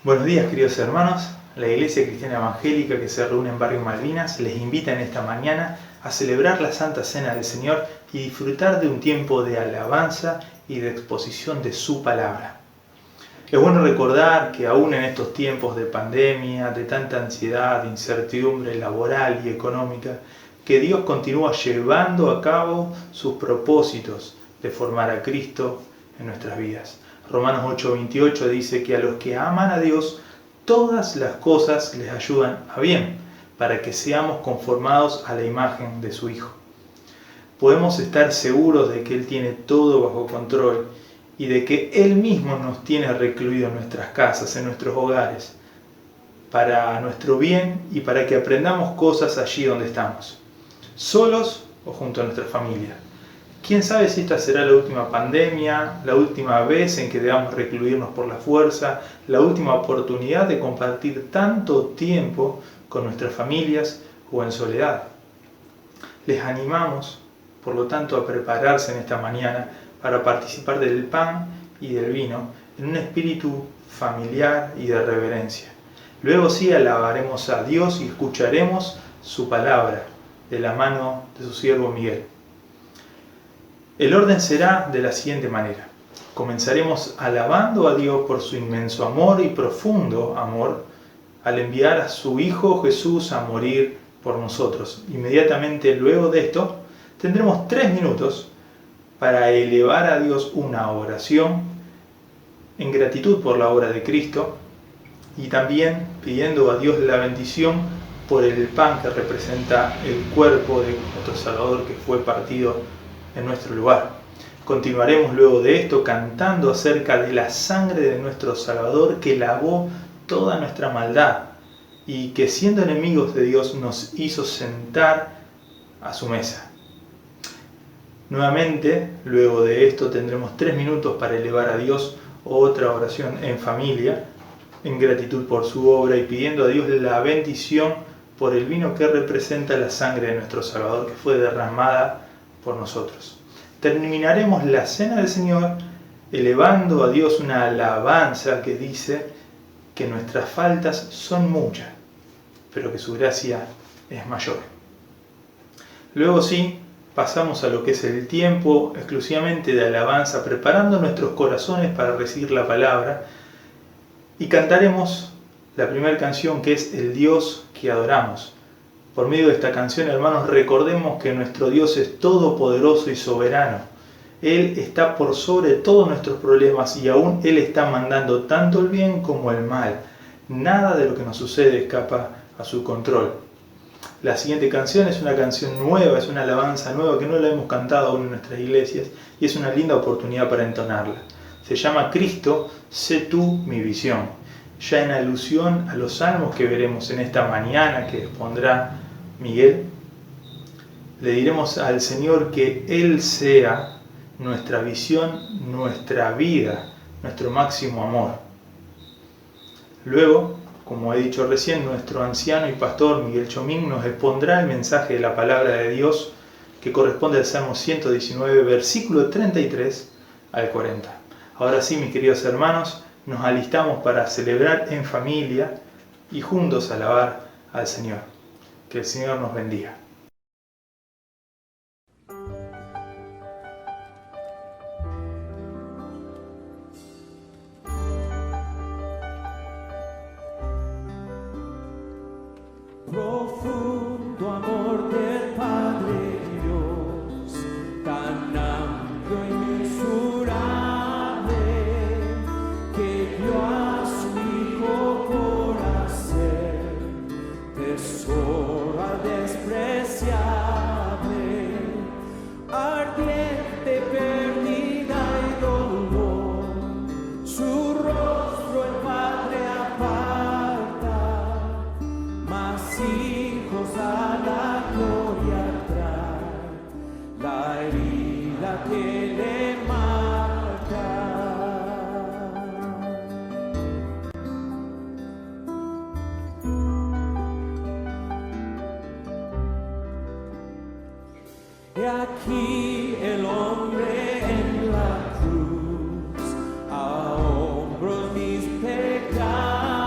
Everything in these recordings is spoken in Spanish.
Buenos días, queridos hermanos. La Iglesia Cristiana Evangélica que se reúne en Barrio Malvinas les invita en esta mañana a celebrar la Santa Cena del Señor y disfrutar de un tiempo de alabanza y de exposición de su palabra. Es bueno recordar que aún en estos tiempos de pandemia, de tanta ansiedad, incertidumbre laboral y económica, que Dios continúa llevando a cabo sus propósitos de formar a Cristo en nuestras vidas. Romanos 8:28 dice que a los que aman a Dios, todas las cosas les ayudan a bien, para que seamos conformados a la imagen de su Hijo. Podemos estar seguros de que Él tiene todo bajo control y de que Él mismo nos tiene recluidos en nuestras casas, en nuestros hogares, para nuestro bien y para que aprendamos cosas allí donde estamos, solos o junto a nuestra familia. ¿Quién sabe si esta será la última pandemia, la última vez en que debamos recluirnos por la fuerza, la última oportunidad de compartir tanto tiempo con nuestras familias o en soledad? Les animamos, por lo tanto, a prepararse en esta mañana para participar del pan y del vino en un espíritu familiar y de reverencia. Luego sí alabaremos a Dios y escucharemos su palabra de la mano de su siervo Miguel. El orden será de la siguiente manera. Comenzaremos alabando a Dios por su inmenso amor y profundo amor al enviar a su Hijo Jesús a morir por nosotros. Inmediatamente luego de esto tendremos 3 minutos para elevar a Dios una oración en gratitud por la obra de Cristo y también pidiendo a Dios la bendición por el pan que representa el cuerpo de nuestro Salvador que fue partido en nuestro lugar. Continuaremos luego de esto cantando acerca de la sangre de nuestro Salvador que lavó toda nuestra maldad y que siendo enemigos de Dios nos hizo sentar a su mesa. Nuevamente, luego de esto tendremos 3 minutos para elevar a Dios otra oración en familia, en gratitud por su obra y pidiendo a Dios la bendición por el vino que representa la sangre de nuestro Salvador que fue derramada por nosotros. Terminaremos la Cena del Señor elevando a Dios una alabanza que dice que nuestras faltas son muchas, pero que su gracia es mayor. Luego sí, pasamos a lo que es el tiempo exclusivamente de alabanza, preparando nuestros corazones para recibir la palabra, y cantaremos la primera canción que es El Dios que adoramos. Por medio de esta canción, hermanos, recordemos que nuestro Dios es todopoderoso y soberano. Él está por sobre todos nuestros problemas y aún Él está mandando tanto el bien como el mal. Nada de lo que nos sucede escapa a su control. La siguiente canción es una canción nueva, es una alabanza nueva que no la hemos cantado aún en nuestras iglesias y es una linda oportunidad para entonarla. Se llama Cristo, sé tú mi visión. Ya en alusión a los salmos que veremos en esta mañana que expondrá Miguel, le diremos al Señor que Él sea nuestra visión, nuestra vida, nuestro máximo amor. Luego, como he dicho recién, nuestro anciano y pastor Miguel Chomín nos expondrá el mensaje de la palabra de Dios que corresponde al Salmo 119, versículo 33 al 40. Ahora sí, mis queridos hermanos, nos alistamos para celebrar en familia y juntos alabar al Señor. Que el Señor nos bendiga. Profundo amor del Padre Dios, tan amplio e inmensurable, que dio a su Hijo por hacer tesoro despreciable, ardiente pérdida y dolor, su rostro el Padre aparta, mas hijos a la gloria trae, la herida que le marca. He aquí el hombre en la cruz, a hombros mis pecados.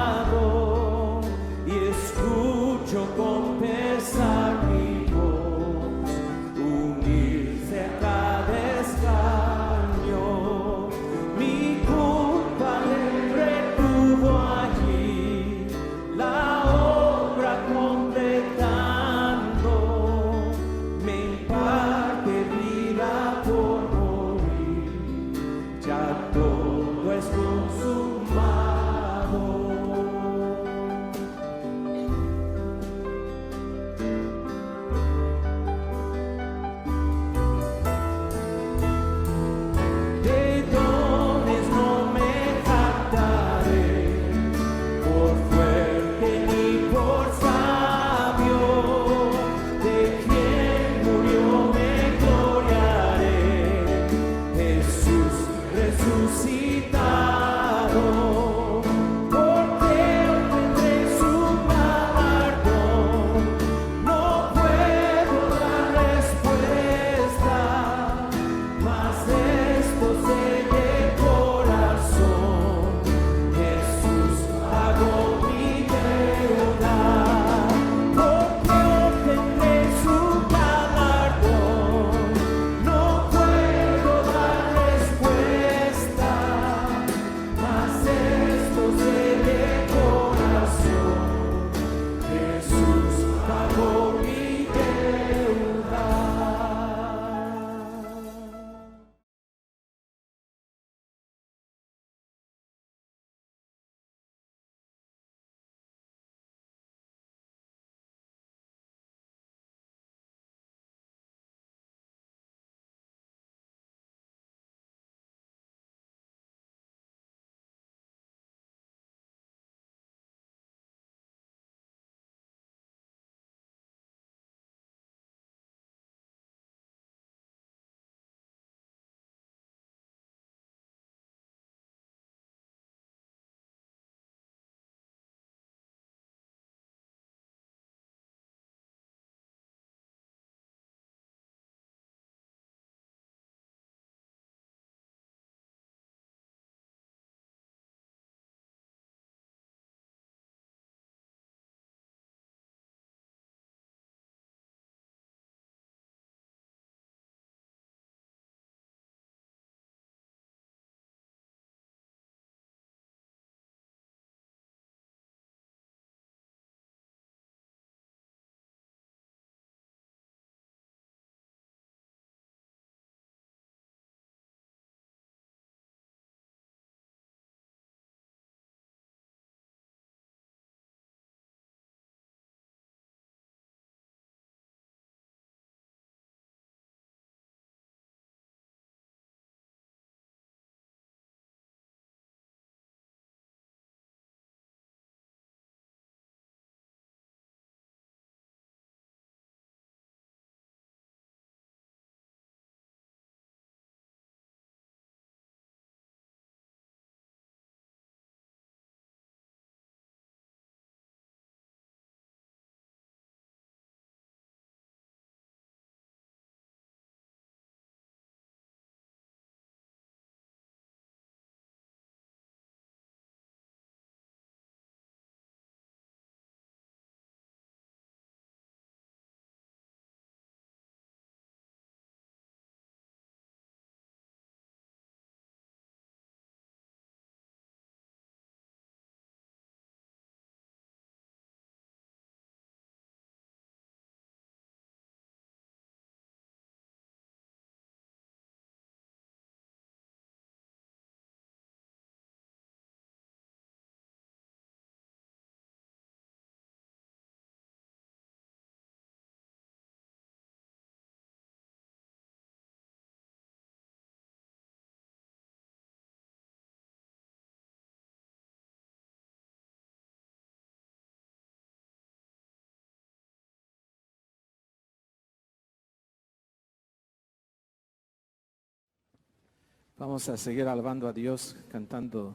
Vamos a seguir alabando a Dios cantando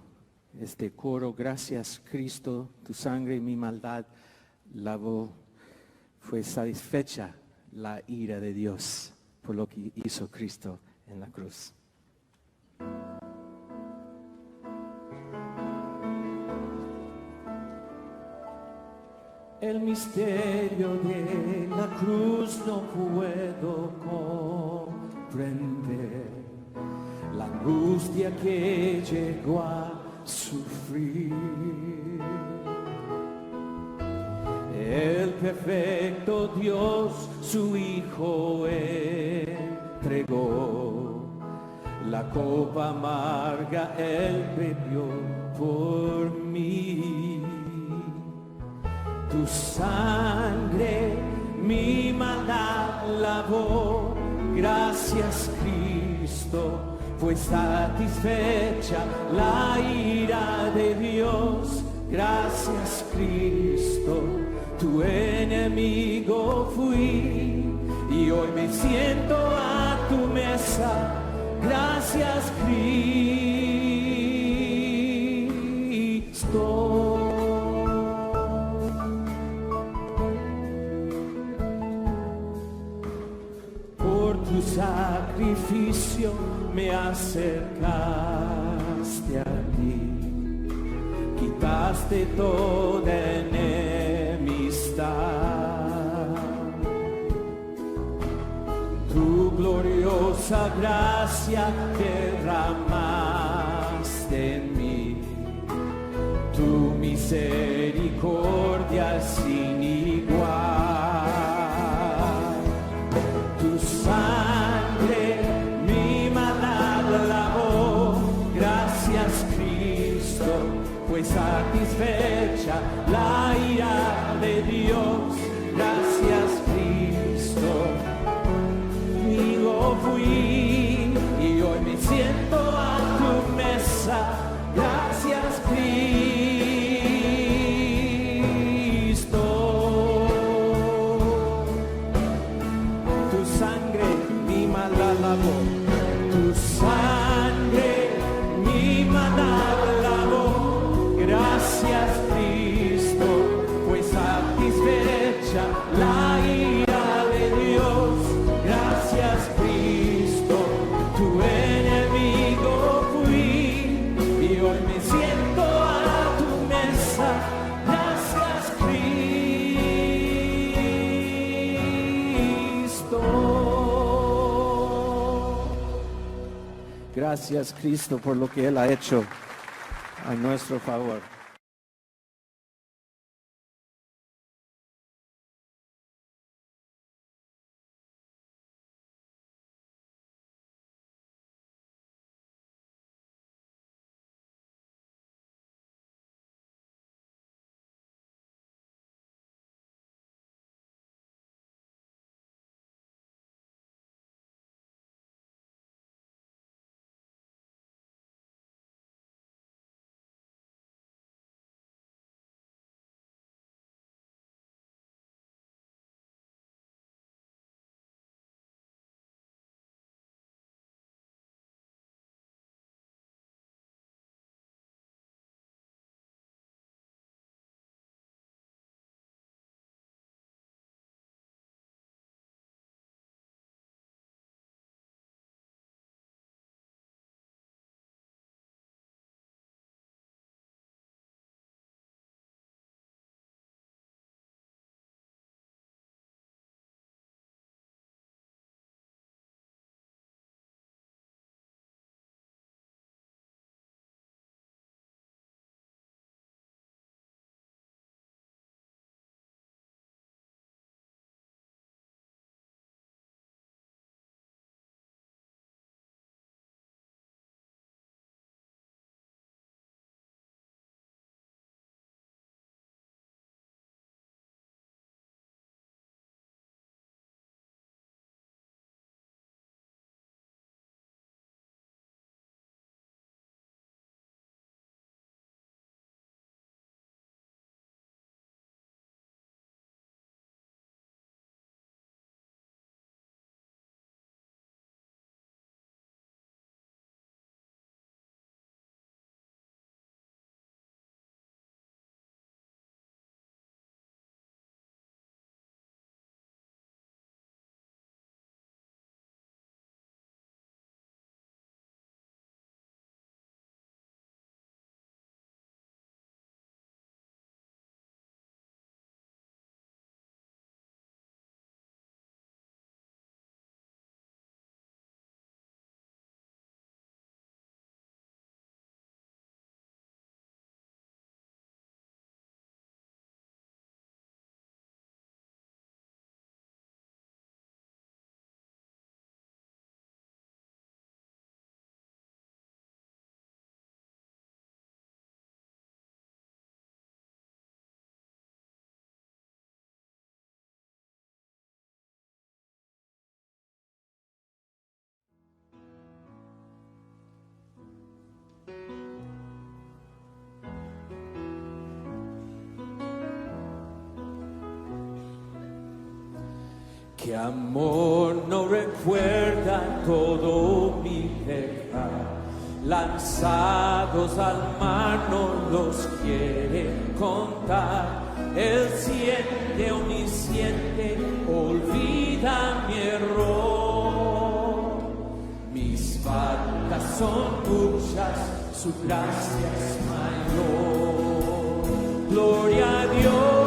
este coro. Gracias, Cristo, tu sangre y mi maldad lavó. Fue satisfecha la ira de Dios por lo que hizo Cristo en la cruz. El misterio de la cruz no puedo comprender, la angustia que llegó a sufrir. El perfecto Dios su Hijo entregó, la copa amarga Él bebió por mí. Tu sangre mi maldad lavó, gracias Cristo, fue satisfecha la ira de Dios, gracias Cristo, tu enemigo fui y hoy me siento a tu mesa, gracias Cristo. Tu sacrificio me acercaste a ti, quitaste toda enemistad. Tu gloriosa gracia derramaste en mí, tu misericordia sin igual. Tu sangre mi maldad lavó, gracias Cristo, fue satisfecha la ira de Dios, gracias Cristo, conmigo fui y hoy me siento a tu mesa, gracias Cristo. Tu sangre mi maldad lavó, gracias Cristo, fue satisfecha la ira de Dios, gracias Cristo, tu enemigo fui y hoy me siento a tu mesa, gracias Cristo. Gracias Cristo por lo que Él ha hecho a nuestro favor. Que amor no recuerda todo mi pecado, lanzados al mar no los quiere contar. Él siente, omnisciente, olvida mi error. Mis faltas son muchas, su gracia es mayor. Gloria a Dios.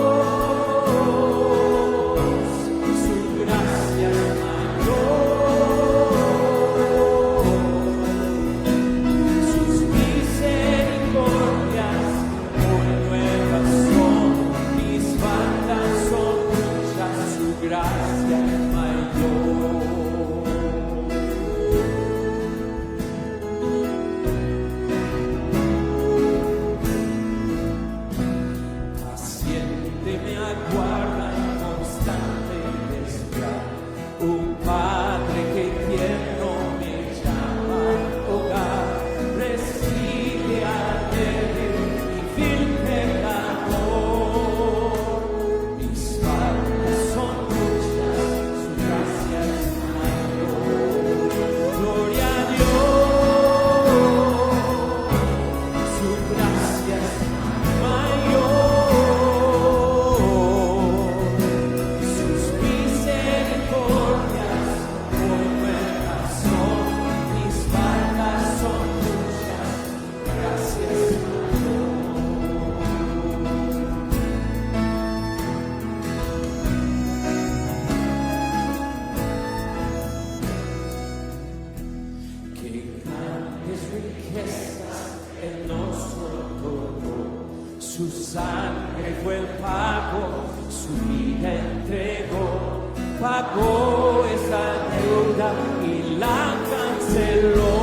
Su sangre fue el pago, su vida entregó, pagó esa deuda y la canceló.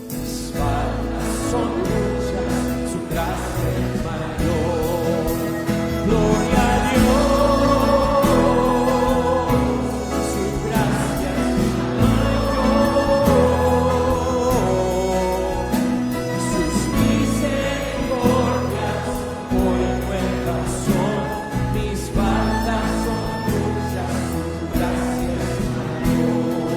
Mis faltas son muchas, su gracia es mayor. Gloria a Dios, su gracia es mayor. Sus misericordias hoy nuevas son, mis faltas son muchas, su gracia es mayor.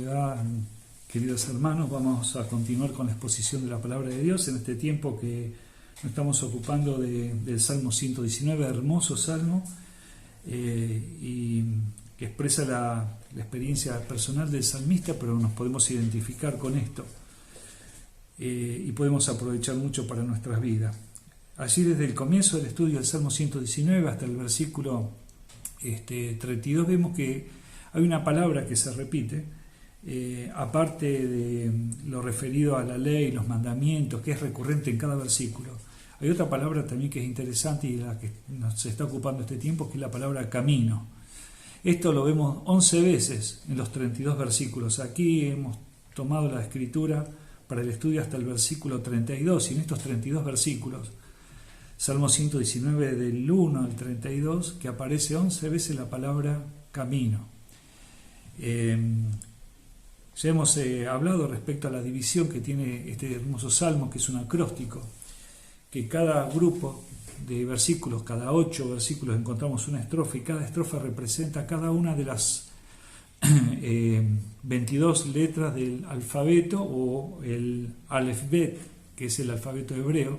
le va, queridos hermanos? Vamos a continuar con la exposición de la palabra de Dios en este tiempo que nos estamos ocupando del Salmo 119, hermoso salmo, y que expresa la experiencia personal del salmista, pero nos podemos identificar con esto y podemos aprovechar mucho para nuestras vidas. Allí desde el comienzo del estudio del Salmo 119 hasta el versículo 32 vemos que hay una palabra que se repite, aparte de lo referido a la ley, los mandamientos, que es recurrente en cada versículo. Hay otra palabra también que es interesante y la que nos está ocupando este tiempo, que es la palabra camino. Esto lo vemos 11 veces en los 32 versículos. Aquí hemos tomado la escritura para el estudio hasta el versículo 32, y en estos 32 versículos, Salmo 119 del 1 al 32, que aparece 11 veces la palabra camino. Ya hemos hablado respecto a la división que tiene este hermoso salmo, que es un acróstico, que cada grupo de versículos, cada 8 versículos encontramos una estrofa, y cada estrofa representa cada una de las 22 letras del alfabeto, o el alefbet, que es el alfabeto hebreo,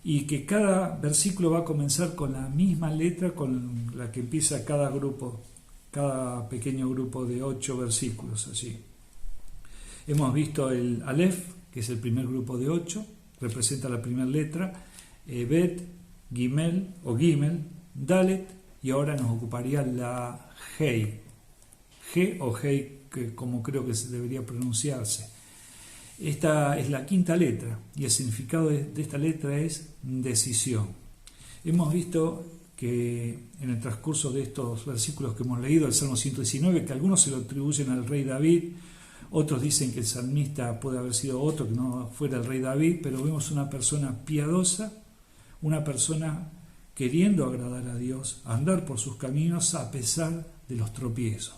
y que cada versículo va a comenzar con la misma letra con la que empieza cada grupo, cada pequeño grupo de 8 versículos allí. Hemos visto el alef, que es el primer grupo de 8, representa la primera letra, bet, gimel o gimel, dalet, y ahora nos ocuparía la hei, G o hei, que como creo que debería pronunciarse. Esta es la quinta letra, y el significado de esta letra es decisión. Hemos visto que en el transcurso de estos versículos que hemos leído, el Salmo 119, que algunos se lo atribuyen al rey David, otros dicen que el salmista puede haber sido otro que no fuera el rey David, pero vemos una persona piadosa, una persona queriendo agradar a Dios, andar por sus caminos a pesar de los tropiezos.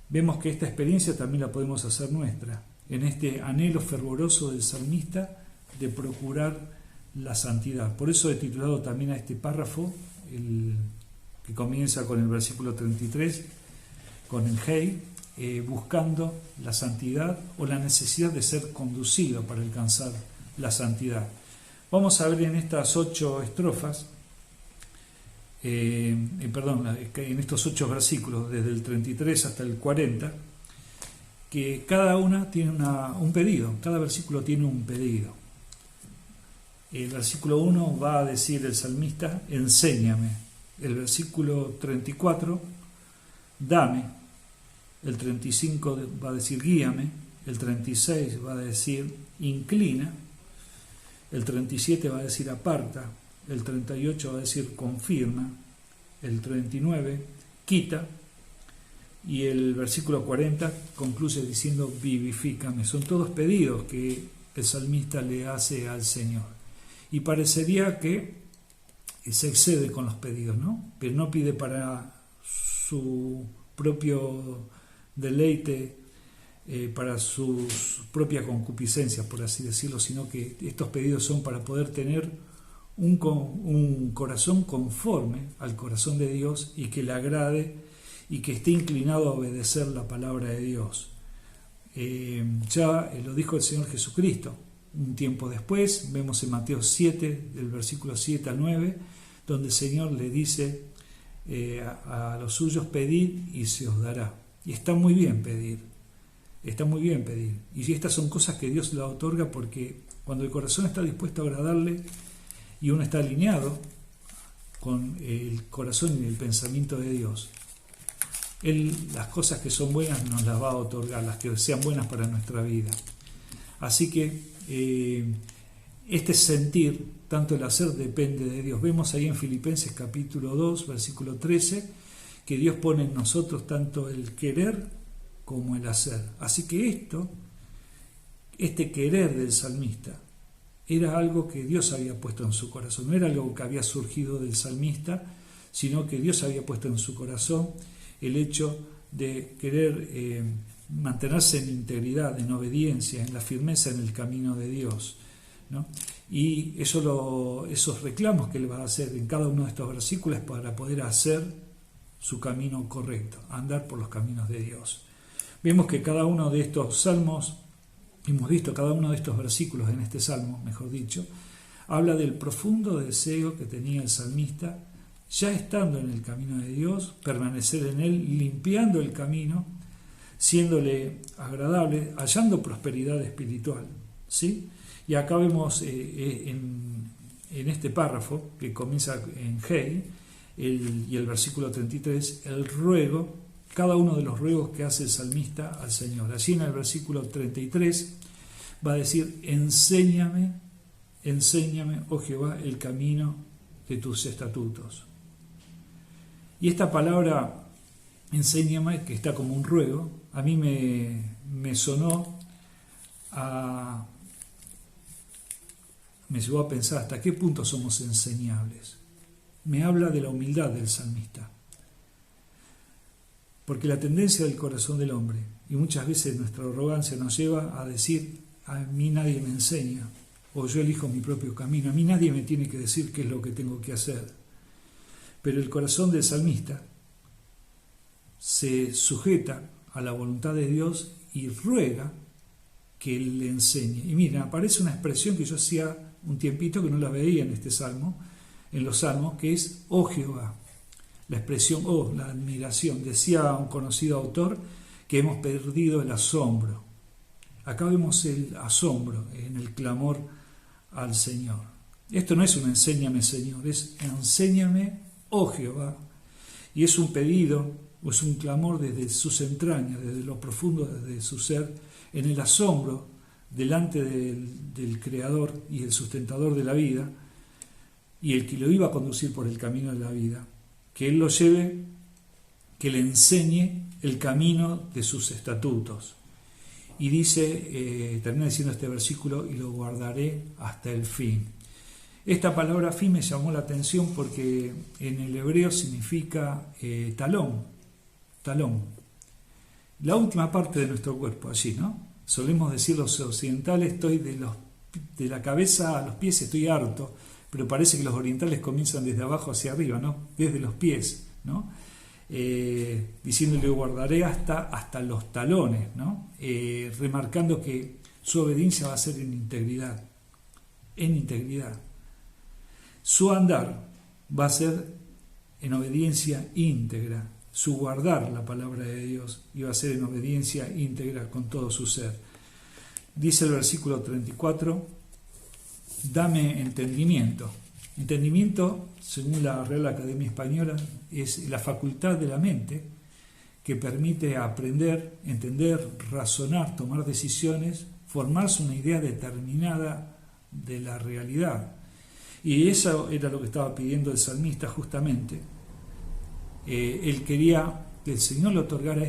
Vemos que esta experiencia también la podemos hacer nuestra, en este anhelo fervoroso del salmista de procurar la santidad. Por eso he titulado también a este párrafo, que comienza con el versículo 33, con el hei, buscando la santidad o la necesidad de ser conducido para alcanzar la santidad. Vamos a ver en estas 8 estrofas, en estos 8 versículos, desde el 33 hasta el 40, que cada una tiene un pedido, cada versículo tiene un pedido. El versículo 1 va a decir el salmista, enséñame. El versículo 34, dame. El 35 va a decir, guíame. El 36 va a decir, inclina. El 37 va a decir, aparta. El 38 va a decir, confirma. El 39, quita. Y el versículo 40 concluye diciendo, vivifícame. Son todos pedidos que el salmista le hace al Señor. Y parecería que se excede con los pedidos, ¿no? Pero no pide para su propio deleite, para su propia concupiscencia, por así decirlo, sino que estos pedidos son para poder tener un corazón conforme al corazón de Dios y que le agrade y que esté inclinado a obedecer la palabra de Dios. Ya lo dijo el Señor Jesucristo. Un tiempo después, vemos en Mateo 7, del versículo 7 al 9, donde el Señor le dice a los suyos, pedid y se os dará. Y está muy bien pedir, está muy bien pedir. Y estas son cosas que Dios la otorga porque cuando el corazón está dispuesto a agradarle y uno está alineado con el corazón y el pensamiento de Dios, Él las cosas que son buenas nos las va a otorgar, las que sean buenas para nuestra vida. Así que este sentir, tanto el hacer, depende de Dios. Vemos ahí en Filipenses capítulo 2, versículo 13, que Dios pone en nosotros tanto el querer como el hacer. Así que este querer del salmista era algo que Dios había puesto en su corazón. No era algo que había surgido del salmista, sino que Dios había puesto en su corazón el hecho de querer mantenerse en integridad, en obediencia, en la firmeza en el camino de Dios, ¿no? Y esos reclamos que él va a hacer en cada uno de estos versículos para poder hacer su camino correcto, andar por los caminos de Dios. Vemos que cada uno de estos salmos, hemos visto cada uno de estos versículos en este salmo, mejor dicho, habla del profundo deseo que tenía el salmista, ya estando en el camino de Dios, permanecer en él, limpiando el camino, siéndole agradable, hallando prosperidad espiritual, ¿sí? Y acá vemos en este párrafo, que comienza en Hey, y el versículo 33, el ruego, cada uno de los ruegos que hace el salmista al Señor. Allí en el versículo 33 va a decir, enséñame, oh Jehová, el camino de tus estatutos. Y esta palabra, enséñame, que está como un ruego, a mí me sonó me llevó a pensar hasta qué punto somos enseñables. Me habla de la humildad del salmista. Porque la tendencia del corazón del hombre, y muchas veces nuestra arrogancia nos lleva a decir, a mí nadie me enseña, o yo elijo mi propio camino, a mí nadie me tiene que decir qué es lo que tengo que hacer. Pero el corazón del salmista se sujeta a la voluntad de Dios y ruega que Él le enseñe. Y mira, aparece una expresión que yo hacía un tiempito que no la veía en este salmo, en los salmos, que es, oh Jehová. La expresión, oh, la admiración. Decía un conocido autor que hemos perdido el asombro. Acá vemos el asombro en el clamor al Señor. Esto no es un enséñame, Señor, es enséñame, oh Jehová. Y es un pedido, o es un clamor desde sus entrañas, desde lo profundo de su ser, en el asombro delante del Creador y el sustentador de la vida, y el que lo iba a conducir por el camino de la vida, que Él lo lleve, que le enseñe el camino de sus estatutos. Y dice, termina diciendo este versículo, y lo guardaré hasta el fin. Esta palabra fin me llamó la atención porque en el hebreo significa talón. La última parte de nuestro cuerpo, allí, ¿no? Solemos decir los occidentales, estoy de la cabeza a los pies estoy harto, pero parece que los orientales comienzan desde abajo hacia arriba, ¿no? Desde los pies, ¿no? Diciéndole guardaré hasta los talones, ¿no? Remarcando que su obediencia va a ser en integridad. Su andar va a ser en obediencia íntegra. Su guardar la palabra de Dios iba a ser en obediencia íntegra con todo su ser. Dice el versículo 34, dame entendimiento. Entendimiento, según la Real Academia Española, es la facultad de la mente que permite aprender, entender, razonar, tomar decisiones, formarse una idea determinada de la realidad. Y eso era lo que estaba pidiendo el salmista justamente. Él quería que el Señor le otorgara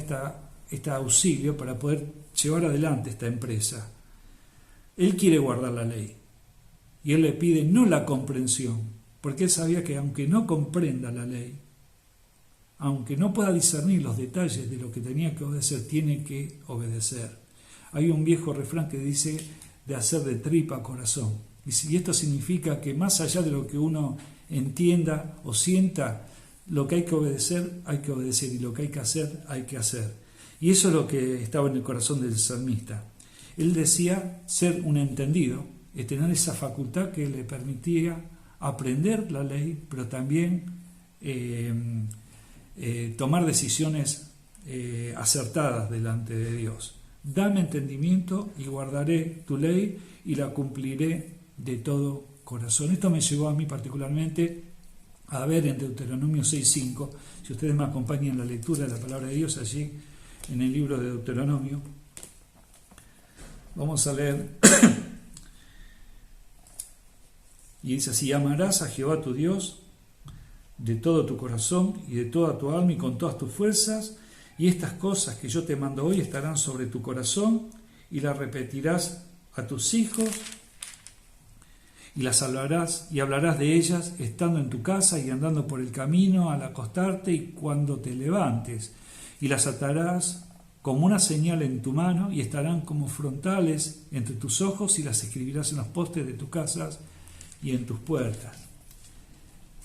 este auxilio para poder llevar adelante esta empresa. Él quiere guardar la ley. Y Él le pide no la comprensión, porque Él sabía que aunque no comprenda la ley, aunque no pueda discernir los detalles de lo que tenía que obedecer, tiene que obedecer. Hay un viejo refrán que dice de hacer de tripa corazón. Y esto significa que más allá de lo que uno entienda o sienta, lo que hay que obedecer, y lo que hay que hacer, hay que hacer. Y eso es lo que estaba en el corazón del salmista. Él decía ser un entendido, tener esa facultad que le permitía aprender la ley, pero también tomar decisiones acertadas delante de Dios. Dame entendimiento y guardaré tu ley y la cumpliré de todo corazón. Esto me llevó a mí particularmente a ver en Deuteronomio 6:5, si ustedes me acompañan en la lectura de la palabra de Dios allí en el libro de Deuteronomio, vamos a leer, y dice así: amarás a Jehová tu Dios de todo tu corazón y de toda tu alma y con todas tus fuerzas, y estas cosas que yo te mando hoy estarán sobre tu corazón y las repetirás a tus hijos y las hablarás y hablarás de ellas estando en tu casa y andando por el camino al acostarte y cuando te levantes, y las atarás como una señal en tu mano y estarán como frontales entre tus ojos y las escribirás en los postes de tus casas y en tus puertas.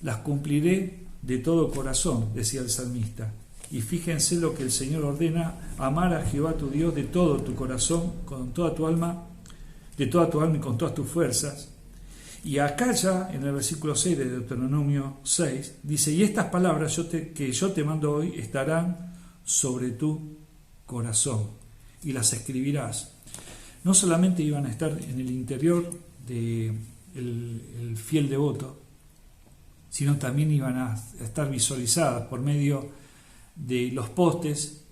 Las cumpliré de todo corazón, decía el salmista. Y fíjense lo que el Señor ordena: amar a Jehová tu Dios de todo tu corazón, con toda tu alma, y con todas tus fuerzas. Y acá ya en el versículo 6 de Deuteronomio 6 dice: y estas palabras que yo te mando hoy estarán sobre tu corazón y las escribirás. No solamente iban a estar en el interior del fiel devoto, sino también iban a estar visualizadas por medio de los postes,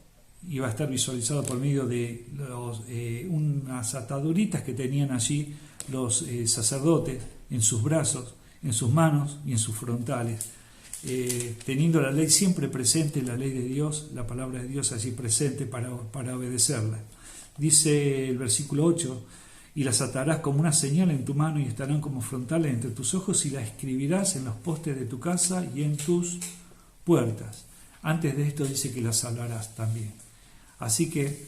iba a estar visualizado por medio de unas ataduritas que tenían allí los sacerdotes en sus brazos, en sus manos y en sus frontales, teniendo la ley siempre presente, la ley de Dios, la palabra de Dios allí presente para obedecerla. Dice el versículo 8: y las atarás como una señal en tu mano y estarán como frontales entre tus ojos, y las escribirás en los postes de tu casa y en tus puertas. Antes de esto dice que las hablarás también. Así que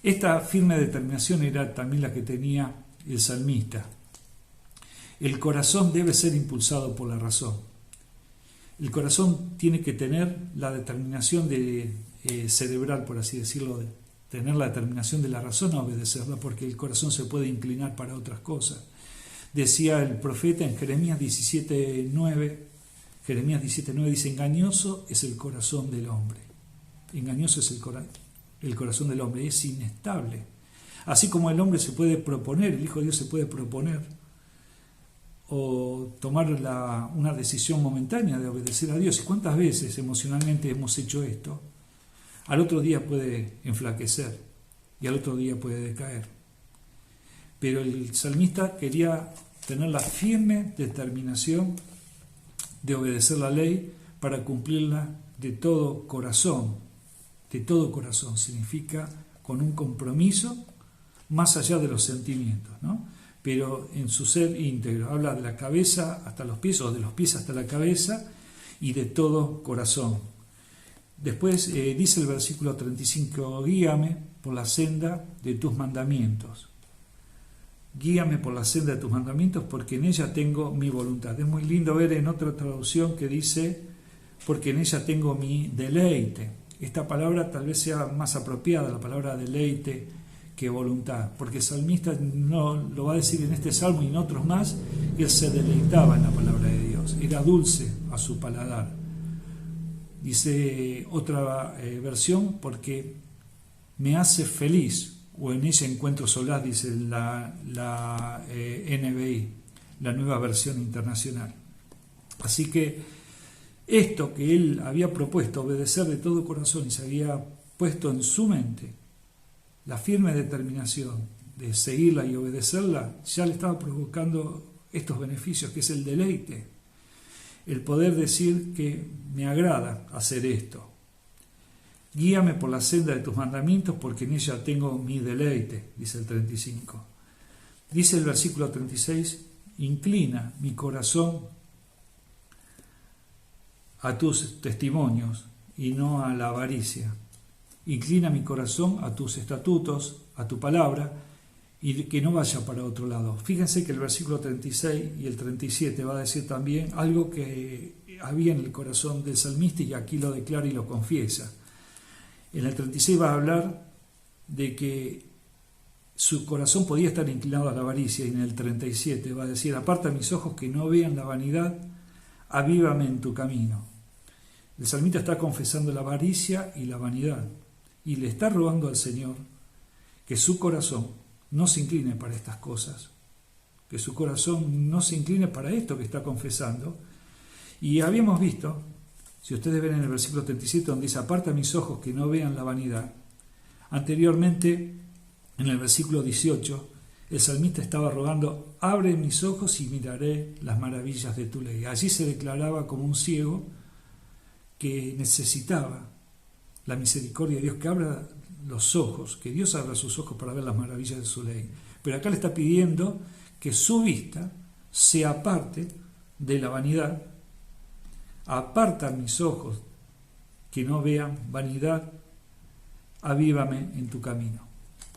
esta firme determinación era también la que tenía el salmista. El corazón debe ser impulsado por la razón. El corazón tiene que tener la determinación cerebral, por así decirlo, de tener la determinación de la razón a obedecerla, porque el corazón se puede inclinar para otras cosas. Decía el profeta en Jeremías 17:9, dice: engañoso es el corazón del hombre. Engañoso es el corazón del hombre, es inestable. Así como el hombre se puede proponer, el Hijo de Dios se puede proponer o tomar una decisión momentánea de obedecer a Dios. ¿Y cuántas veces emocionalmente hemos hecho esto? Al otro día puede enflaquecer y al otro día puede decaer. Pero el salmista quería tener la firme determinación de obedecer la ley para cumplirla de todo corazón. De todo corazón significa con un compromiso más allá de los sentimientos, ¿no? Pero en su ser íntegro. Habla de la cabeza hasta los pies, o de los pies hasta la cabeza, y de todo corazón. Después dice el versículo 35: guíame por la senda de tus mandamientos. Guíame por la senda de tus mandamientos, porque en ella tengo mi voluntad. Es muy lindo ver en otra traducción que dice: porque en ella tengo mi deleite. Esta palabra tal vez sea más apropiada, la palabra deleite, que voluntad, porque el salmista no lo va a decir en este salmo y en otros más, que él se deleitaba en la palabra de Dios, era dulce a su paladar. Dice otra versión: porque me hace feliz, o en ella encuentro solaz, dice la NBI, la Nueva Versión Internacional. Así que esto que él había propuesto, obedecer de todo corazón, y se había puesto en su mente la firme determinación de seguirla y obedecerla, ya le estaba provocando estos beneficios, que es el deleite, el poder decir que me agrada hacer esto. Guíame por la senda de tus mandamientos, porque en ella tengo mi deleite, dice el 35. Dice el versículo 36: inclina mi corazón a tus testimonios y no a la avaricia. Inclina mi corazón a tus estatutos, a tu palabra, y que no vaya para otro lado. Fíjense que el versículo 36 y el 37 va a decir también algo que había en el corazón del salmista, y aquí lo declara y lo confiesa. En el 36 va a hablar de que su corazón podía estar inclinado a la avaricia, y en el 37 va a decir: aparta mis ojos que no vean la vanidad, avívame en tu camino. El salmista está confesando la avaricia y la vanidad, y le está rogando al Señor que su corazón no se incline para estas cosas, que su corazón no se incline para esto que está confesando. Y habíamos visto, si ustedes ven en el versículo 37, donde dice: aparta mis ojos que no vean la vanidad. Anteriormente, en el versículo 18, el salmista estaba rogando: abre mis ojos y miraré las maravillas de tu ley. Allí se declaraba como un ciego que necesitaba la misericordia de Dios, que abra los ojos, que Dios abra sus ojos para ver las maravillas de su ley. Pero acá le está pidiendo que su vista se aparte de la vanidad. Aparta mis ojos que no vean vanidad, avívame en tu camino.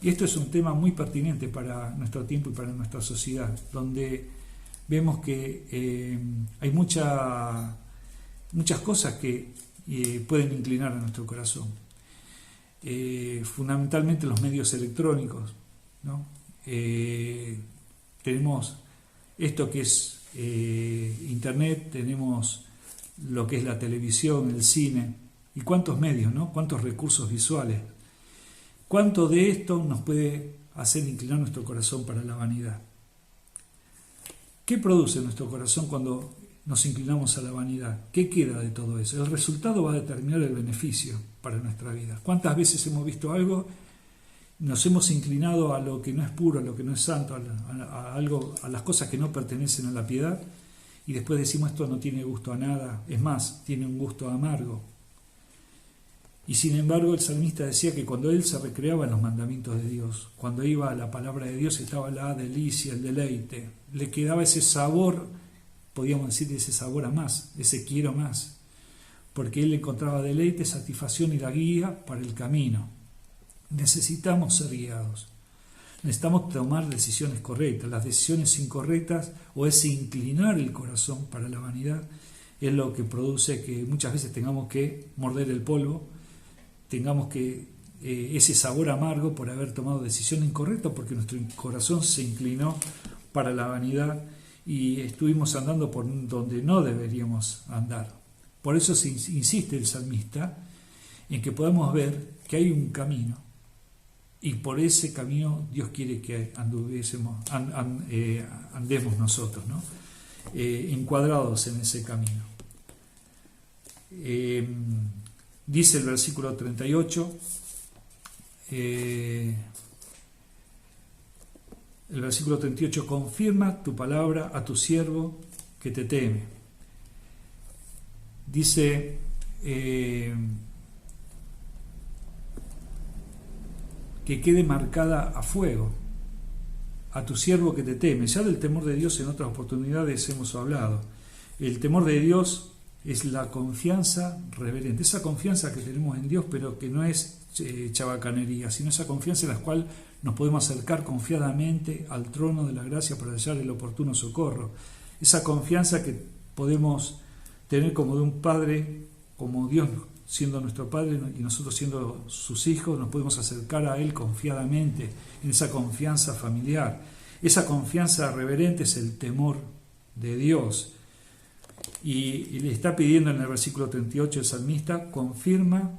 Y esto es un tema muy pertinente para nuestro tiempo y para nuestra sociedad, donde vemos que hay muchas cosas que pueden inclinar a nuestro corazón. Fundamentalmente los medios electrónicos, ¿no? Tenemos esto que es Internet, tenemos lo que es la televisión, el cine, y cuántos medios, ¿no? Cuántos recursos visuales. ¿Cuánto de esto nos puede hacer inclinar nuestro corazón para la vanidad? ¿Qué produce nuestro corazón cuando nos inclinamos a la vanidad? ¿Qué queda de todo eso? El resultado va a determinar el beneficio para nuestra vida. ¿Cuántas veces hemos visto algo, nos hemos inclinado a lo que no es puro, a lo que no es santo, a las cosas que no pertenecen a la piedad, y después decimos esto no tiene gusto a nada, es más, tiene un gusto amargo? Y sin embargo el salmista decía que cuando él se recreaba en los mandamientos de Dios, cuando iba a la palabra de Dios, estaba la delicia, el deleite, le quedaba ese sabor, podríamos decir ese sabor a más, ese quiero más, porque él encontraba deleite, satisfacción y la guía para el camino. Necesitamos ser guiados, necesitamos tomar decisiones correctas. Las decisiones incorrectas o ese inclinar el corazón para la vanidad es lo que produce que muchas veces tengamos que morder el polvo, tengamos que ese sabor amargo por haber tomado decisiones incorrectas, porque nuestro corazón se inclinó para la vanidad y estuvimos andando por donde no deberíamos andar. Por eso se insiste el salmista en que podamos ver que hay un camino, y por ese camino Dios quiere que andemos nosotros, ¿no? Encuadrados en ese camino. Dice el versículo 38, el versículo 38, confirma tu palabra a tu siervo que te teme. Dice, que quede marcada a fuego a tu siervo que te teme. Ya del temor de Dios en otras oportunidades hemos hablado. El temor de Dios es la confianza reverente, esa confianza que tenemos en Dios, pero que no es chabacanería, sino esa confianza en la cual nos podemos acercar confiadamente al trono de la gracia para hallar el oportuno socorro. Esa confianza que podemos tener como de un padre, como Dios siendo nuestro Padre y nosotros siendo sus hijos, nos podemos acercar a Él confiadamente, en esa confianza familiar. Esa confianza reverente es el temor de Dios. Y le está pidiendo en el versículo 38 el salmista, confirma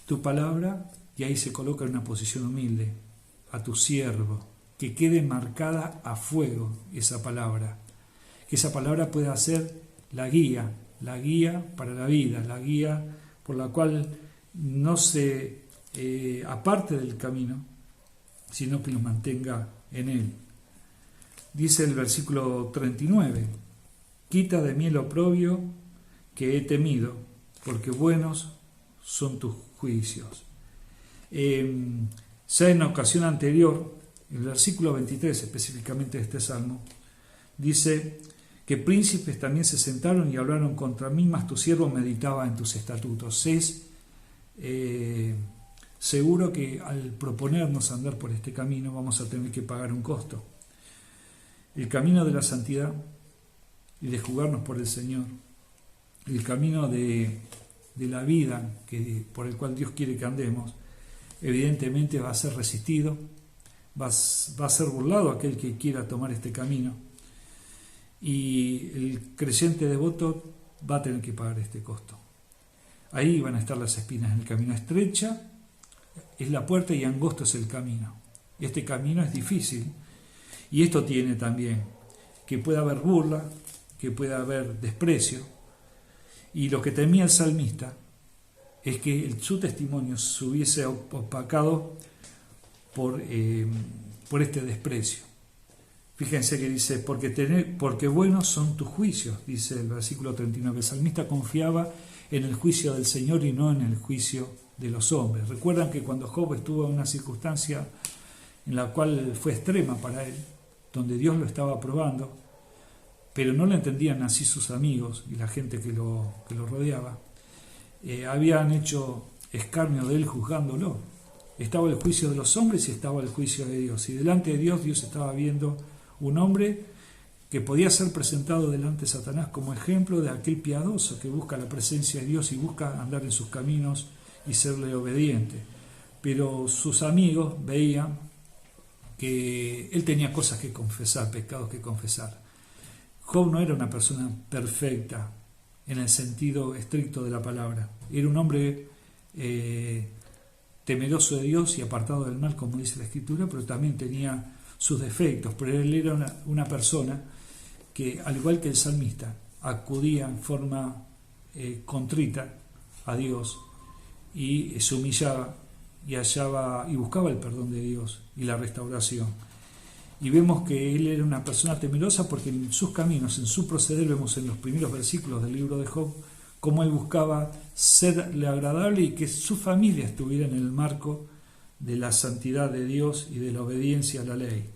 tu palabra, y ahí se coloca en una posición humilde, a tu siervo, que quede marcada a fuego esa palabra, que esa palabra pueda ser la guía para la vida, la guía por la cual no se aparte del camino, sino que nos mantenga en él. Dice el versículo 39, quita de mí el oprobio que he temido, porque buenos son tus juicios. Ya en ocasión anterior, el versículo 23 específicamente de este salmo, dice que príncipes también se sentaron y hablaron contra mí, mas tu siervo meditaba en tus estatutos. Es seguro que al proponernos andar por este camino vamos a tener que pagar un costo. El camino de la santidad y de jugarnos por el Señor, el camino de la vida por el cual Dios quiere que andemos, evidentemente va a ser resistido, va a ser burlado aquel que quiera tomar este camino, y el creyente devoto va a tener que pagar este costo. Ahí van a estar las espinas en el camino. Estrecha es la puerta y angosto es el camino. Y este camino es difícil. Y esto tiene también que puede haber burla, que puede haber desprecio. Y lo que temía el salmista es que su testimonio se hubiese opacado por este desprecio. Fíjense que dice, porque buenos son tus juicios, dice el versículo 39. El salmista confiaba en el juicio del Señor y no en el juicio de los hombres. Recuerdan que cuando Job estuvo en una circunstancia en la cual fue extrema para él, donde Dios lo estaba probando, pero no lo entendían así sus amigos y la gente que lo rodeaba, habían hecho escarnio de él juzgándolo. Estaba el juicio de los hombres y estaba el juicio de Dios. Y delante de Dios, Dios estaba viendo un hombre que podía ser presentado delante de Satanás como ejemplo de aquel piadoso que busca la presencia de Dios y busca andar en sus caminos y serle obediente. Pero sus amigos veían que él tenía cosas que confesar, pecados que confesar. Job no era una persona perfecta en el sentido estricto de la palabra. Era un hombre temeroso de Dios y apartado del mal, como dice la Escritura, pero también tenía sus defectos. Pero él era una persona que, al igual que el salmista, acudía en forma contrita a Dios y se humillaba y hallaba y buscaba el perdón de Dios y la restauración. Y vemos que él era una persona temerosa porque en sus caminos, en su proceder, vemos en los primeros versículos del libro de Job cómo él buscaba serle agradable y que su familia estuviera en el marco de la santidad de Dios y de la obediencia a la ley.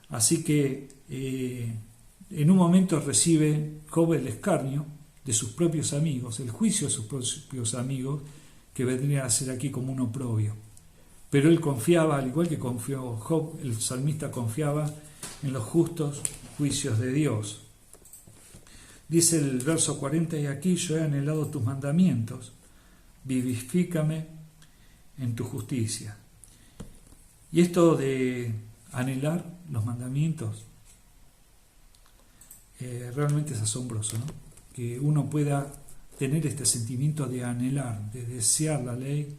Así que en un momento recibe Job el escarnio de sus propios amigos, el juicio de sus propios amigos, que vendría a ser aquí como un oprobio. Pero él confiaba, al igual que confió Job, el salmista confiaba en los justos juicios de Dios. Dice el verso 40, y aquí yo he anhelado tus mandamientos, vivifícame en tu justicia. Y esto de anhelar los mandamientos realmente es asombroso, ¿no? Que uno pueda tener este sentimiento de anhelar, de desear la ley,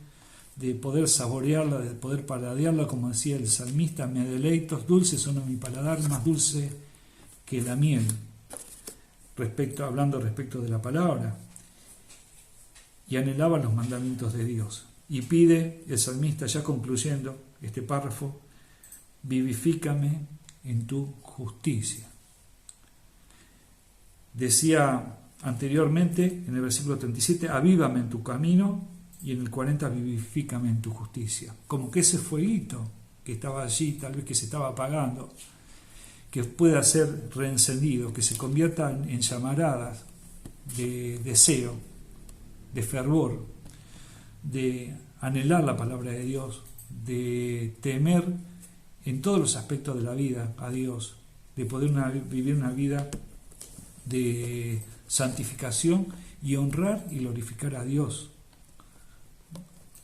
de poder saborearla, de poder paladearla, como decía el salmista, me deleitos, dulces son a mi paladar, más dulce que la miel, hablando respecto de la palabra, y anhelaba los mandamientos de Dios. Y pide el salmista, ya concluyendo este párrafo, vivifícame en tu justicia. Decía anteriormente, en el versículo 37, avívame en tu camino, y en el 40, vivifícame en tu justicia. Como que ese fueguito que estaba allí, tal vez que se estaba apagando, que pueda ser reencendido, que se convierta en llamaradas de deseo, de fervor, de anhelar la palabra de Dios, de temer en todos los aspectos de la vida a Dios, de poder vivir una vida de santificación y honrar y glorificar a Dios,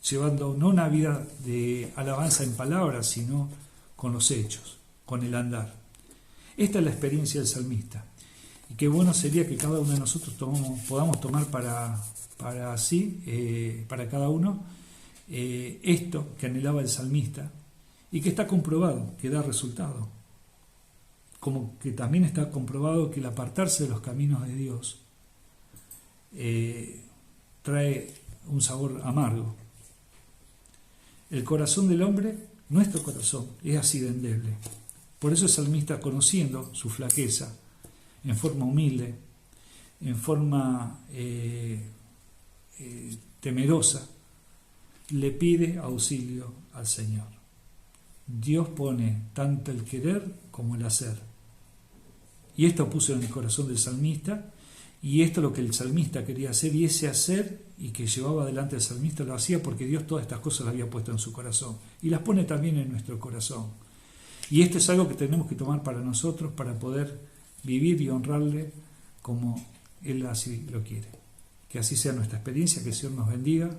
llevando no una vida de alabanza en palabras, sino con los hechos, con el andar. Esta es la experiencia del salmista. Y qué bueno sería que cada uno de nosotros podamos tomar para cada uno, esto que anhelaba el salmista y que está comprobado, que da resultado. Como que también está comprobado que el apartarse de los caminos de Dios trae un sabor amargo. El corazón del hombre, nuestro corazón, es así de endeble. Por eso el salmista, conociendo su flaqueza, en forma humilde, en forma temerosa, le pide auxilio al Señor. Dios pone tanto el querer como el hacer. Y esto puso en el corazón del salmista, y esto es lo que el salmista quería hacer, y ese hacer y que llevaba adelante el salmista lo hacía porque Dios todas estas cosas las había puesto en su corazón, y las pone también en nuestro corazón. Y esto es algo que tenemos que tomar para nosotros, para poder vivir y honrarle como Él así lo quiere. Que así sea nuestra experiencia, que el Señor nos bendiga,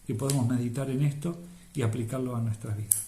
que podamos meditar en esto y aplicarlo a nuestras vidas.